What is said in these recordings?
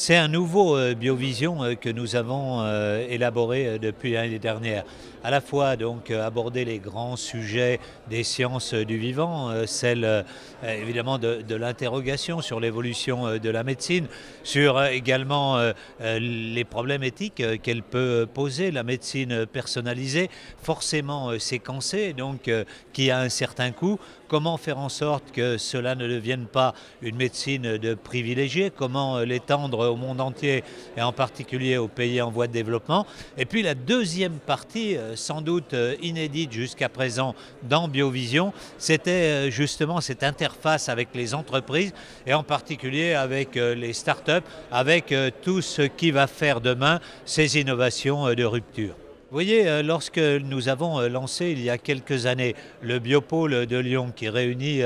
C'est un nouveau Biovision que nous avons élaboré depuis l'année dernière. À la fois donc aborder les grands sujets des sciences du vivant, celle évidemment de l'interrogation sur l'évolution de la médecine, sur également les problèmes éthiques qu'elle peut poser, la médecine personnalisée, forcément séquencée, donc qui a un certain coût. Comment faire en sorte que cela ne devienne pas une médecine de privilégiés, comment l'étendre au monde entier et en particulier aux pays en voie de développement. Et puis la deuxième partie, sans doute inédite jusqu'à présent dans Biovision, c'était justement cette interface avec les entreprises et en particulier avec les startups, avec tout ce qui va faire demain ces innovations de rupture. Vous voyez, lorsque nous avons lancé il y a quelques années le Biopôle de Lyon qui réunit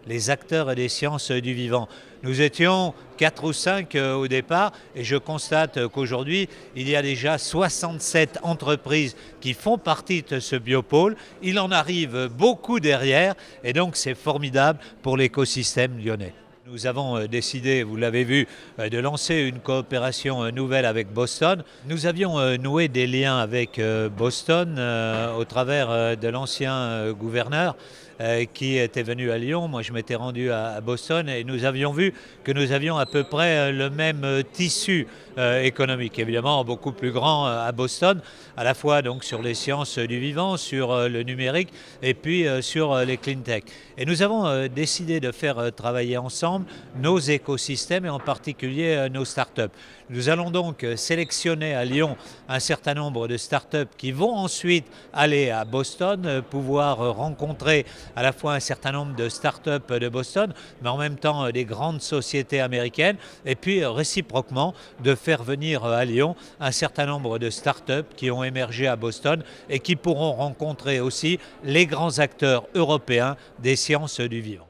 les acteurs des sciences du vivant, nous étions 4 ou 5 au départ et je constate qu'aujourd'hui, il y a déjà 67 entreprises qui font partie de ce biopôle. Il en arrive beaucoup derrière et donc c'est formidable pour l'écosystème lyonnais. Nous avons décidé, vous l'avez vu, de lancer une coopération nouvelle avec Boston. Nous avions noué des liens avec Boston au travers de l'ancien gouverneur qui était venu à Lyon. Moi, je m'étais rendu à Boston et nous avions vu que nous avions à peu près le même tissu économique, évidemment beaucoup plus grand à Boston, à la fois donc sur les sciences du vivant, sur le numérique et puis sur les clean tech. Et nous avons décidé de faire travailler ensemble nos écosystèmes et en particulier nos startups. Nous allons donc sélectionner à Lyon un certain nombre de startups qui vont ensuite aller à Boston, pouvoir rencontrer à la fois un certain nombre de startups de Boston, mais en même temps des grandes sociétés américaines, et puis réciproquement de faire venir à Lyon un certain nombre de startups qui ont émergé à Boston et qui pourront rencontrer aussi les grands acteurs européens des sciences du vivant.